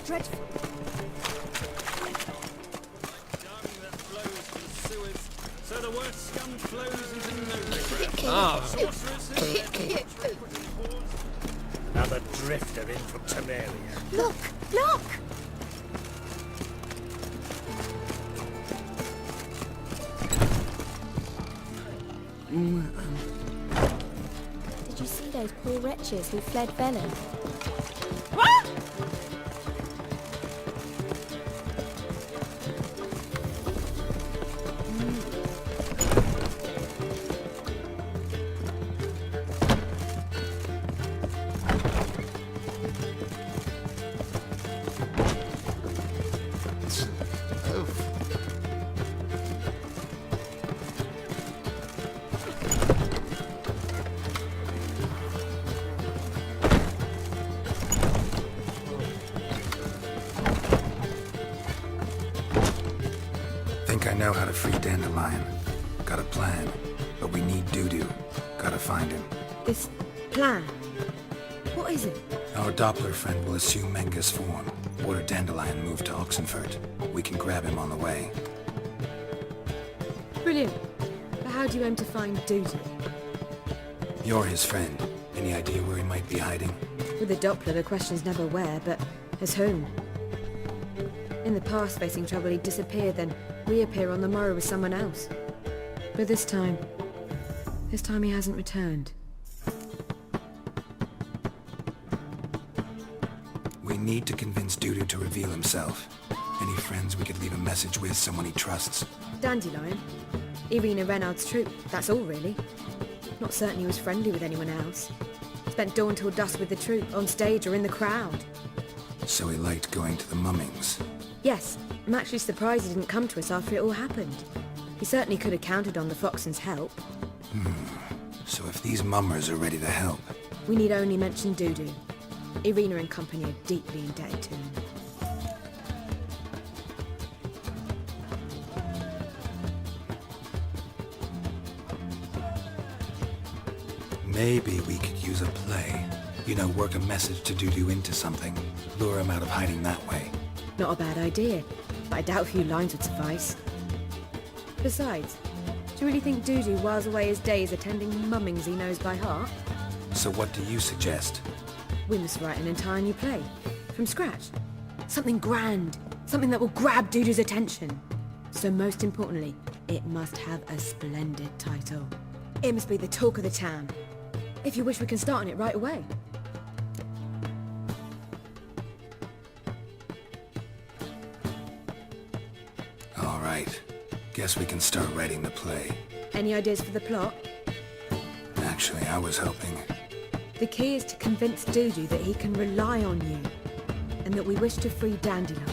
dreadful. So the worst scum flows into nowhere. Another drifter in from Temeria. Look! Look! Did you see those poor wretches who fled Venom? I know how to free Dandelion. Got a plan, but we need Doo-Doo. Gotta find him. This plan? What is it? Our Doppler friend will assume Menga's form. Order Dandelion move to Oxenfurt. We can grab him on the way. Brilliant. But how do you aim to find Doo-Doo? You're his friend. Any idea where he might be hiding? With the Doppler, the question's never where, but as whom? In the past, facing trouble, he'd disappear, then reappear on the morrow with someone else. But this time he hasn't returned. We need to convince Doo-Doo to reveal himself. Any friends we could leave a message with, someone he trusts? Dandelion. Irina Renard's troupe, that's all really. Not certain he was friendly with anyone else. Spent dawn till dusk with the troupe, on stage or in the crowd. So he liked going to the mummings? Yes, I'm actually surprised he didn't come to us after it all happened. He certainly could have counted on the Foxen's help. So if these mummers are ready to help... We need only mention Doo-Doo. Irina and company are deeply indebted to him. Maybe we could use a play. You know, work a message to Doo-Doo into something. Lure him out of hiding that way. Not a bad idea, but I doubt a few lines would suffice. Besides, do you really think Doo-Doo whiles away his days attending mummings he knows by heart? So what do you suggest? We must write an entire new play. From scratch. Something grand. Something that will grab Doo-Doo's attention. So most importantly, it must have a splendid title. It must be the talk of the town. If you wish, we can start on it right away. All right. Guess we can start writing the play. Any ideas for the plot? Actually, I was hoping... The key is to convince Doo-Doo that he can rely on you, and that we wish to free Dandelion.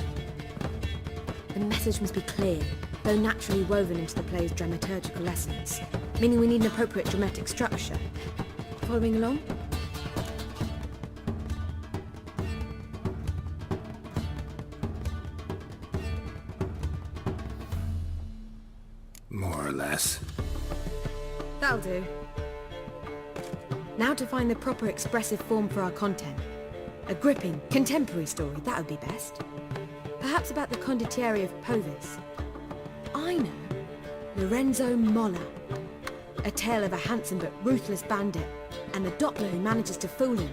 The message must be clear, though naturally woven into the play's dramaturgical essence, meaning we need an appropriate dramatic structure. Following along? More or less. That'll do. Now to find the proper expressive form for our content. A gripping, contemporary story, that would be best. Perhaps about the condottieri of Povis. I know. Lorenzo Molla. A tale of a handsome but ruthless bandit, and the Doppler who manages to fool him.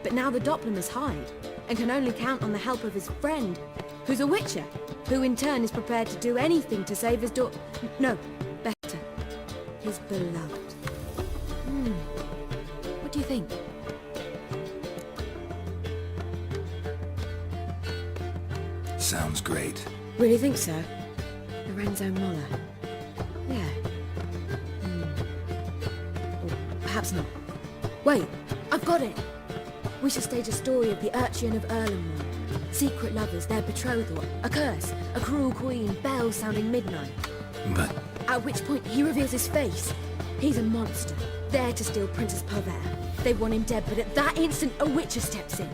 But now the Doppler must hide, and can only count on the help of his friend, who's a witcher, who in turn is prepared to do anything to save his daughter. No, better. His beloved. What do you think? Sounds great. Really think so? Lorenzo Molla. Yeah. Or perhaps not. Wait, I've got it! We should stage a story of the Urchin of Erlenmoor. Secret lovers, their betrothal, a curse, a cruel queen, bells sounding midnight. But... At which point he reveals his face. He's a monster, there to steal Princess Pavere. They want him dead, but at that instant a witcher steps in.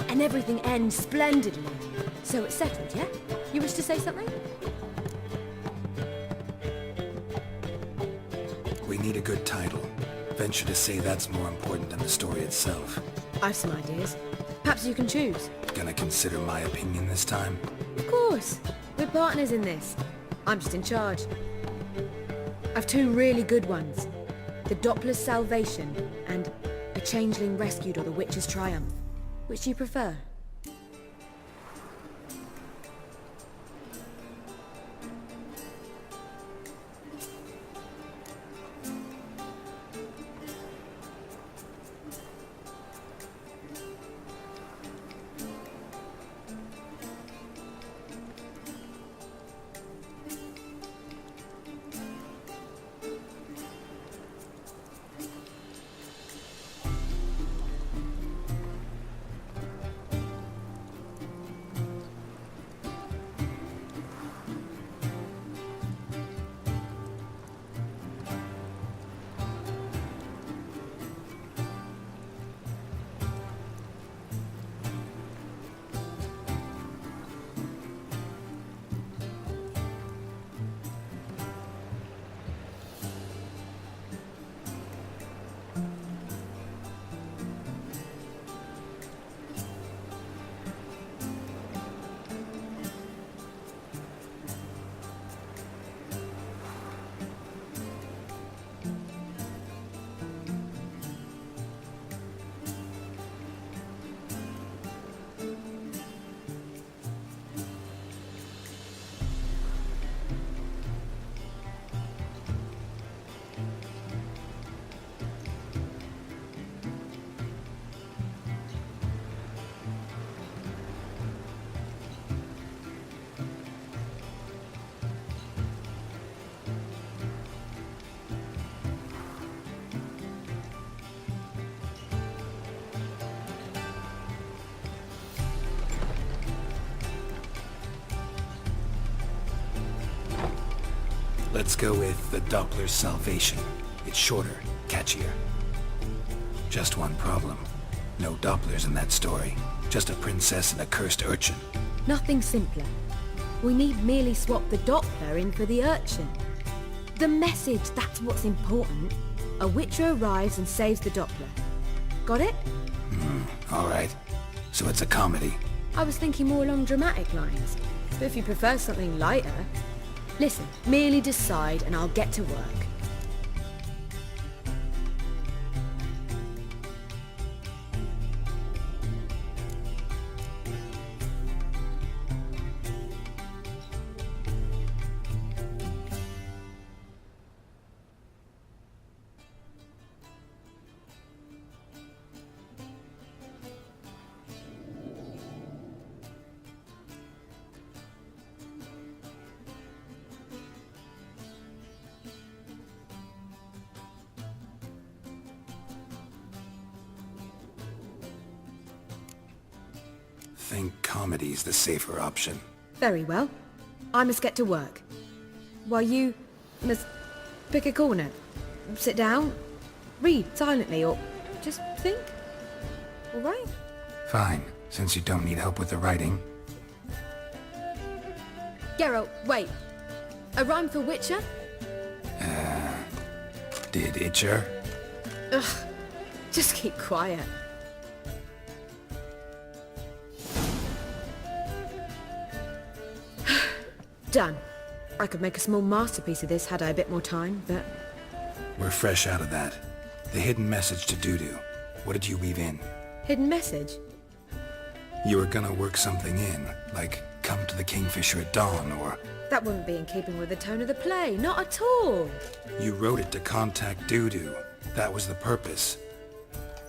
And everything ends splendidly. So it's settled, yeah? You wish to say something? We need a good title. Venture to say that's more important than the story itself. I've some ideas. Perhaps you can choose. Gonna consider my opinion this time? Of course. We're partners in this. I'm just in charge. I've two really good ones. The Doppler's Salvation and A Changeling Rescued or the Witcher's Triumph. Which do you prefer? Let's go with the Doppler's Salvation. It's shorter, catchier. Just one problem. No Dopplers in that story. Just a princess and a cursed urchin. Nothing simpler. We need merely swap the Doppler in for the urchin. The message, that's what's important. A Witcher arrives and saves the Doppler. Got it? Alright. So it's a comedy. I was thinking more along dramatic lines. But if you prefer something lighter... Listen, merely decide and I'll get to work. Think comedy's the safer option. Very well. I must get to work. While you must pick a corner. Sit down, read silently, or just think. All right? Fine, since you don't need help with the writing. Geralt, wait. A rhyme for Witcher? Did Itcher? Ugh. Just keep quiet. Done. I could make a small masterpiece of this had I a bit more time, but... We're fresh out of that. The hidden message to Dudu. What did you weave in? Hidden message? You were gonna work something in, like come to the Kingfisher at dawn, or... That wouldn't be in keeping with the tone of the play, not at all. You wrote it to contact Dudu. That was the purpose.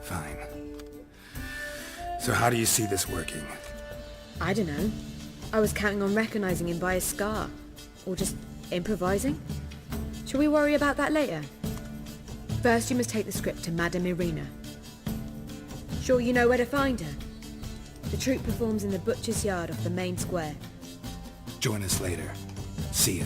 Fine. So how do you see this working? I don't know. I was counting on recognizing him by his scar. Or just improvising. Shall we worry about that later? First you must take the script to Madame Irina. Sure you know where to find her? The troupe performs in the butcher's yard off the main square. Join us later. See ya.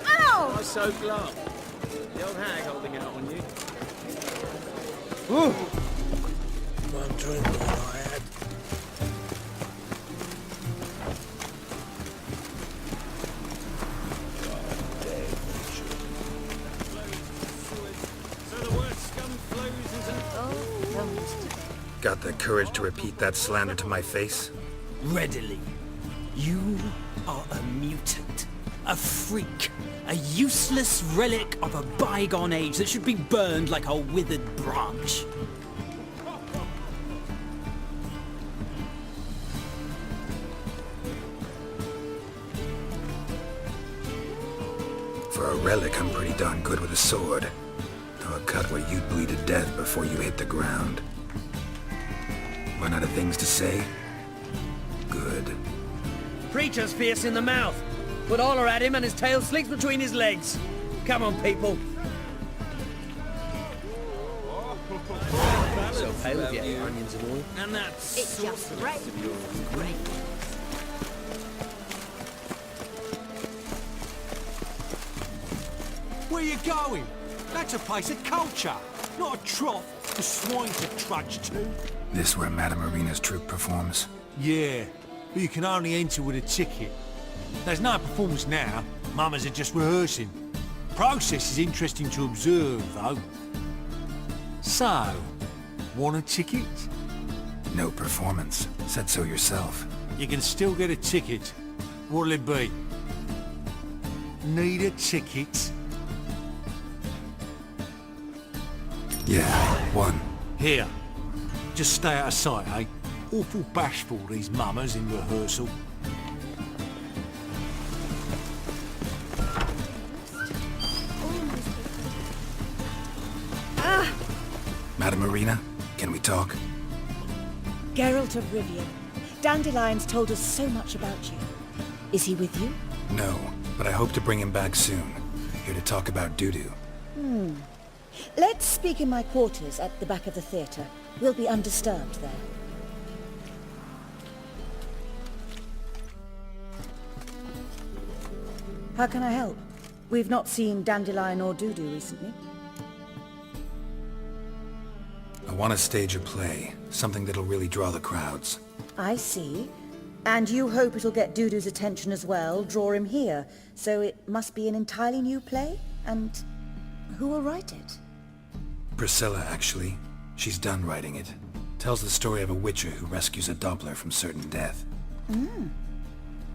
Ow! Why so glum? The old hag holding out on you. One drink all I had. So the word scum flows into... Got the courage to repeat that slander to my face? Readily. You are a mutant, a freak, a useless relic of a bygone age that should be burned like a withered branch. For a relic, I'm pretty darn good with a sword. Though a cut where you'd bleed to death before you hit the ground. Run out of things to say? Good. Preacher's fierce in the mouth. Put holler at him and his tail slinks between his legs. Come on, people. So pale with your onions and all. And that's... It's just great. Great. Where you going? That's a place of culture, not a trough for swine to trudge to. This where Madame Marina's troupe performs? Yeah, but you can only enter with a ticket. There's no performance now. Mamas are just rehearsing. Process is interesting to observe, though. So, want a ticket? No performance. Said so yourself. You can still get a ticket. What'll it be? Need a ticket? Yeah, one. Here. Just stay out of sight, eh? Awful bashful, these mamas in rehearsal. Madame Marina, can we talk? Geralt of Rivia. Dandelion's told us so much about you. Is he with you? No, but I hope to bring him back soon. Here to talk about doo-doo. Let's speak in my quarters at the back of the theatre. We'll be undisturbed there. How can I help? We've not seen Dandelion or Dudu recently. I want to stage a play, something that'll really draw the crowds. I see. And you hope it'll get Dudu's attention as well, draw him here. So it must be an entirely new play? And who will write it? Priscilla, actually. She's done writing it. Tells the story of a witcher who rescues a Doppler from certain death.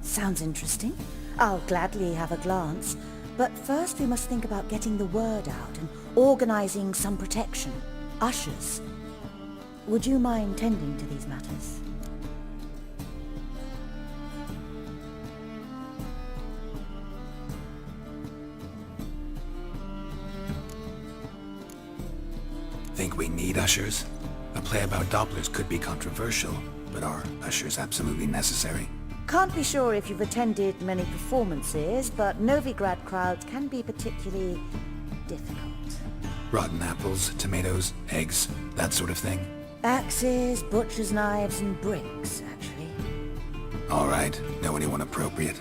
Sounds interesting. I'll gladly have a glance. But first we must think about getting the word out and organizing some protection. Ushers. Would you mind tending to these matters? Think we need ushers? A play about Dopplers could be controversial, but are ushers absolutely necessary? Can't be sure if you've attended many performances, but Novigrad crowds can be particularly difficult. Rotten apples, tomatoes, eggs, that sort of thing? Axes, butcher's knives, and bricks, actually. All right, know anyone appropriate?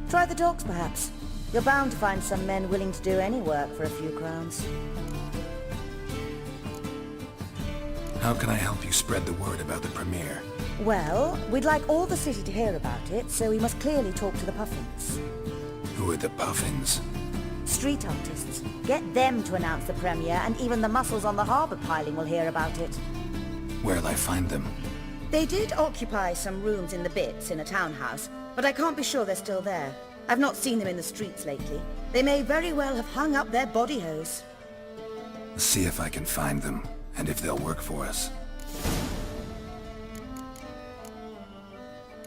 Try the dogs, perhaps. You're bound to find some men willing to do any work for a few crowns. How can I help you spread the word about the premiere? Well, we'd like all the city to hear about it, so we must clearly talk to the Puffins. Who are the Puffins? Street artists. Get them to announce the premiere, and even the muscles on the harbour piling will hear about it. Where'll I find them? They did occupy some rooms in the Bits in a townhouse, but I can't be sure they're still there. I've not seen them in the streets lately. They may very well have hung up their body hose. See if I can find them, and if they'll work for us.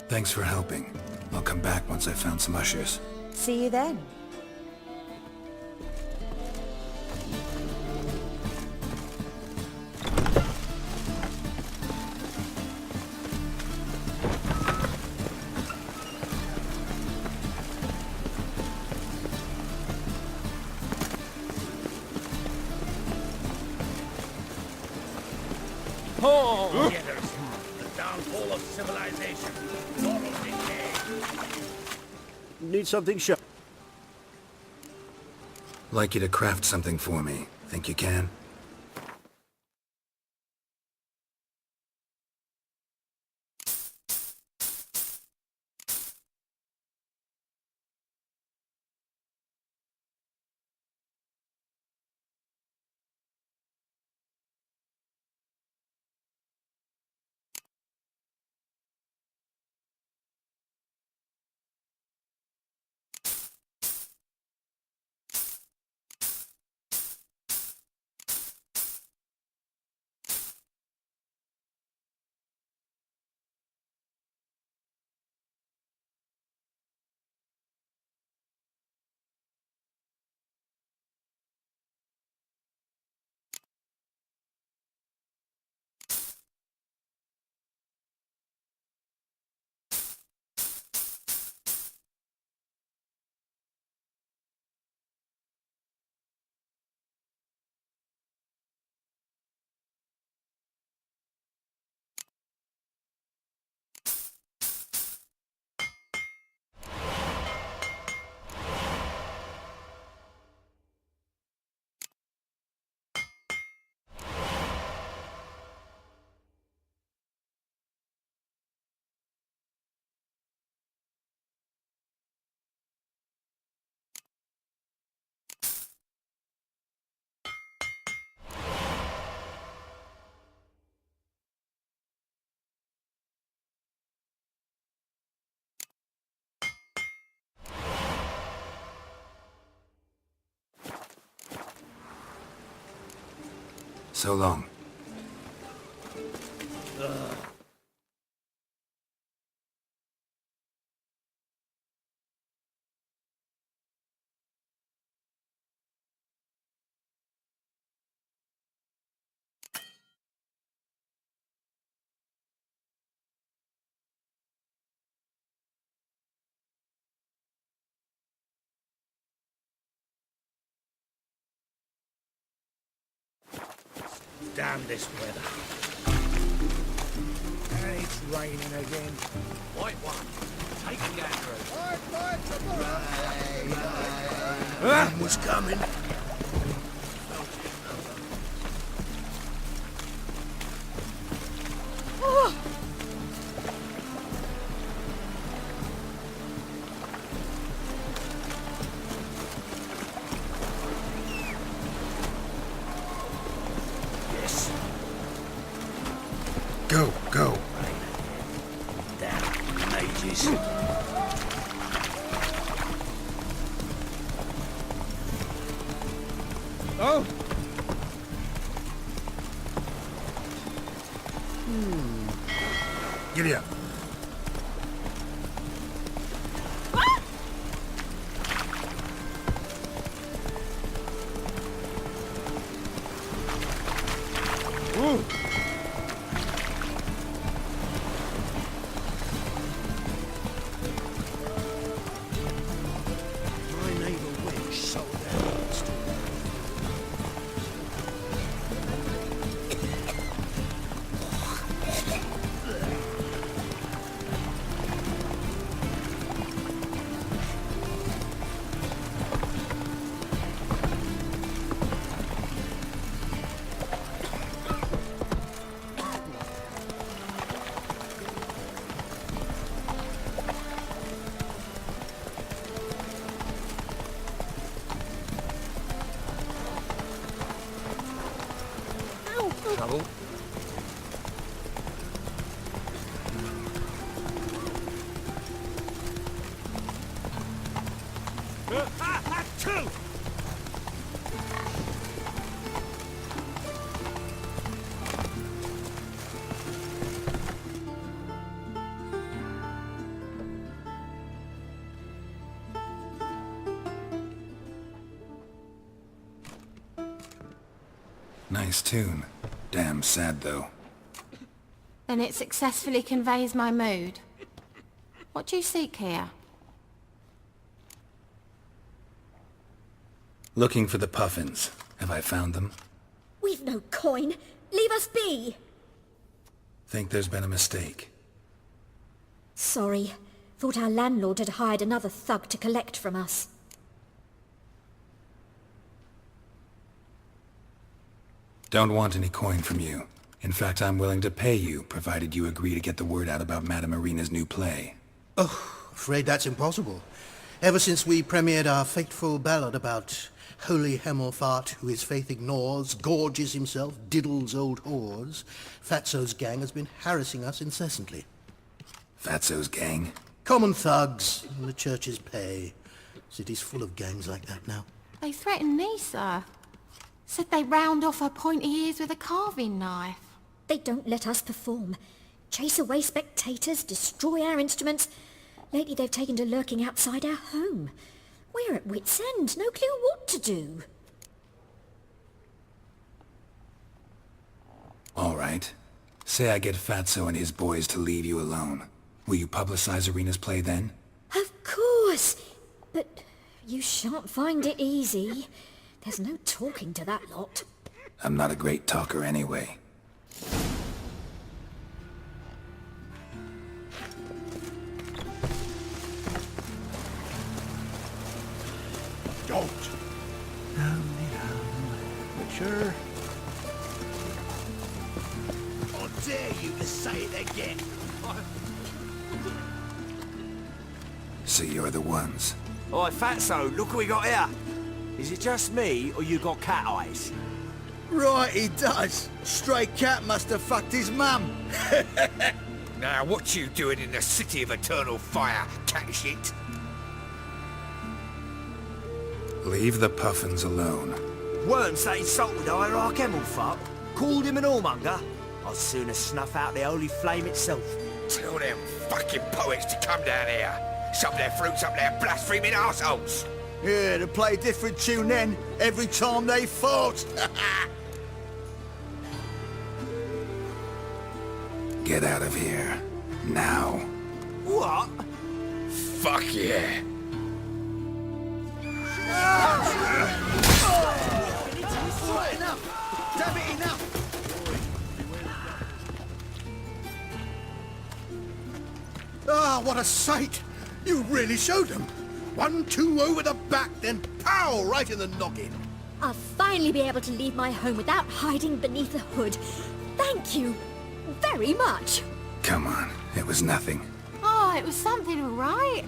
Thanks for helping. I'll come back once I've found some ushers. See you then. Oh! downfall of civilization. Moral decay. Need something sharp. Like you to craft something for me. Think you can? So long. Damn this weather. And it's raining again. White one. Take the aggro. Rain was coming. Go, go. Damn mages. Oh! Giddy up. My neighbour witch sold their house to me. Trouble? Two! Nice tune. Damn sad, though. Then it successfully conveys my mood. What do you seek here? Looking for the puffins. Have I found them? We've no coin. Leave us be. Think there's been a mistake. Sorry. Thought our landlord had hired another thug to collect from us. Don't want any coin from you. In fact, I'm willing to pay you, provided you agree to get the word out about Madame Irina's new play. Oh, afraid that's impossible. Ever since we premiered our fateful ballad about holy Hemelfart, who his faith ignores, gorges himself, diddles old whores, Fatso's gang has been harassing us incessantly. Fatso's gang? Common thugs in the church's pay. City's full of gangs like that now. They threatened me, sir. Said they round off her pointy ears with a carving knife. They don't let us perform. Chase away spectators, destroy our instruments. Lately they've taken to lurking outside our home. We're at wit's end, no clue what to do. All right. Say I get Fatso and his boys to leave you alone. Will you publicize Irina's play then? Of course! But you shan't find it easy. There's no talking to that lot. I'm not a great talker anyway. Don't! Sure. I dare you to say it again. So you're the ones. Oi, Fatso, look what we got here. Is it just me, or you got cat eyes? Right, he does. Stray cat must have fucked his mum. Now, what you doing in the city of eternal fire, cat shit? Leave the puffins alone. Worms that insulted Hierarch Hemelfart, called him an whoremonger. I'd sooner snuff out the holy flame itself. Tell them fucking poets to come down here. Shove their fruits up their blaspheming arseholes. Yeah, to play a different tune then, every time they fought. Get out of here. Now. What? Fuck yeah. Enough! Damn it, enough! Ah, what a sight! You really showed them. 1-2 over the back, then pow! Right in the noggin. I'll finally be able to leave my home without hiding beneath a hood. Thank you very much. Come on. It was nothing. Oh, it was something, all right.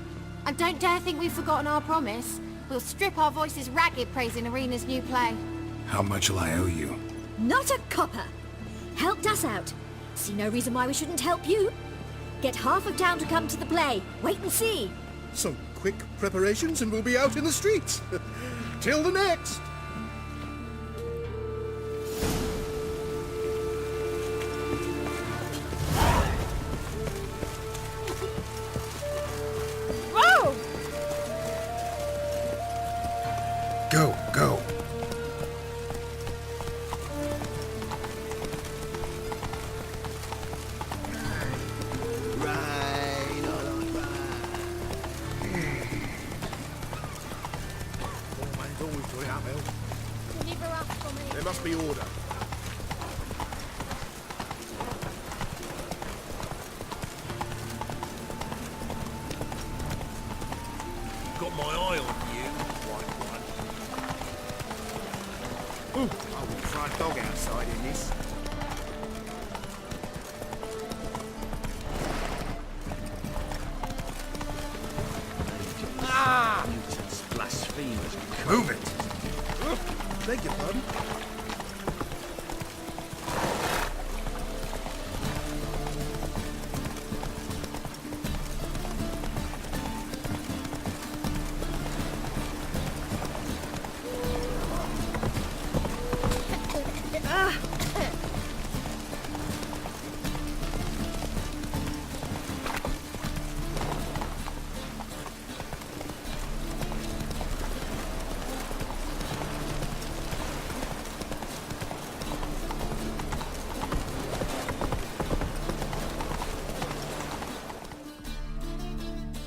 I don't dare think we've forgotten our promise. We'll strip our voices ragged praising Irina's new play. How much will I owe you? Not a copper. Helped us out. See no reason why we shouldn't help you. Get half of town to come to the play. Wait and see. Some quick preparations and we'll be out in the streets. Till the next. Whoa! Go, go. There must be order. Got my eye on you, white one. I wouldn't try a dog outside in this. Ah! Blasphemers. Move it. Beg your pardon?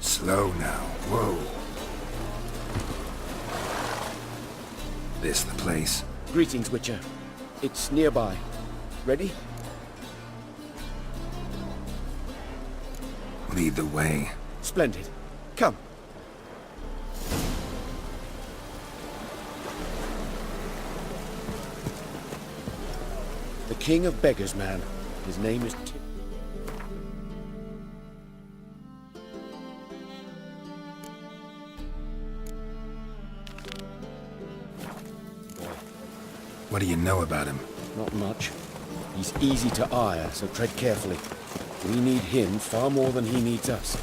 Slow now. Whoa. This the place? Greetings, Witcher. It's nearby. Ready? Lead the way. Splendid. Come. The King of Beggars, man. His name is Tim. What do you know about him? Not much. He's easy to ire, so tread carefully. We need him far more than he needs us.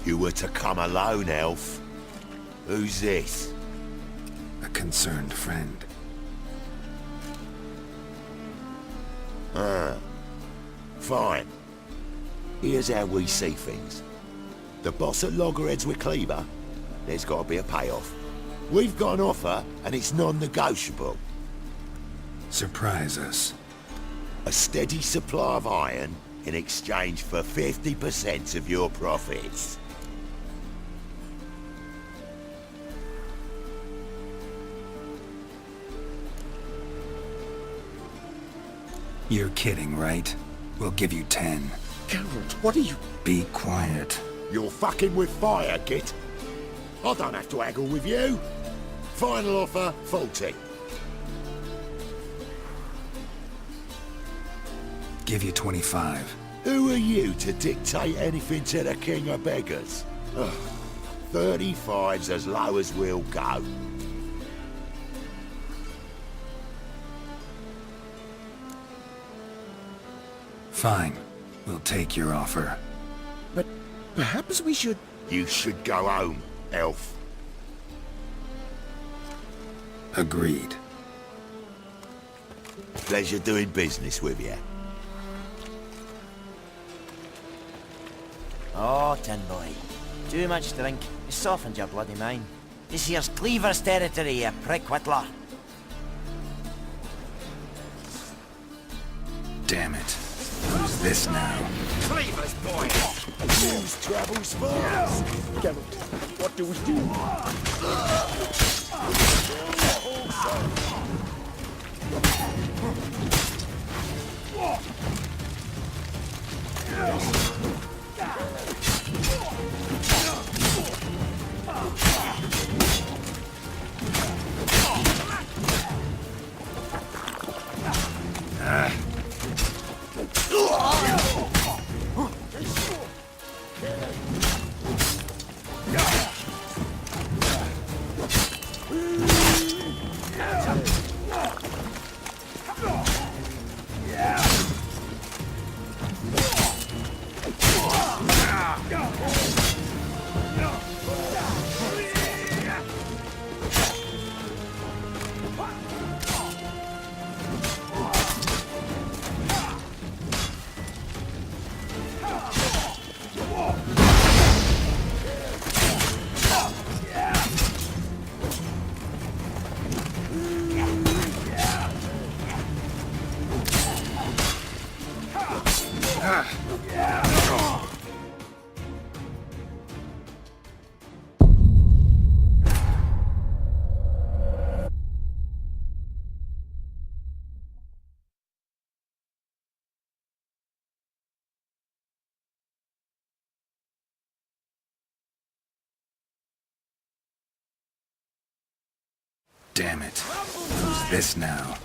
You were to come alone, elf. Who's this? A concerned friend. Fine. Here's how we see things. The boss at Loggerheads with Cleaver, there's got to be a payoff. We've got an offer, and it's non-negotiable. Surprise us. A steady supply of iron in exchange for 50% of your profits. You're kidding, right? We'll give you 10. Geralt, what are you... Be quiet. You're fucking with fire, Git. I don't have to haggle with you. Final offer, 40. Give you 25. Who are you to dictate anything to the King of Beggars? Ugh. 35's as low as we'll go. Fine. We'll take your offer. But perhaps we should... You should go home, elf. Agreed. Pleasure doing business with you. Oh, Tin Boy. Too much drink. It softens your bloody mind. This here's Cleaver's territory, you prick whittler. Damn it. Who's this now? Cleaver's boy! News travels fast! Geralt, what do we do? Damn it. Who's this now?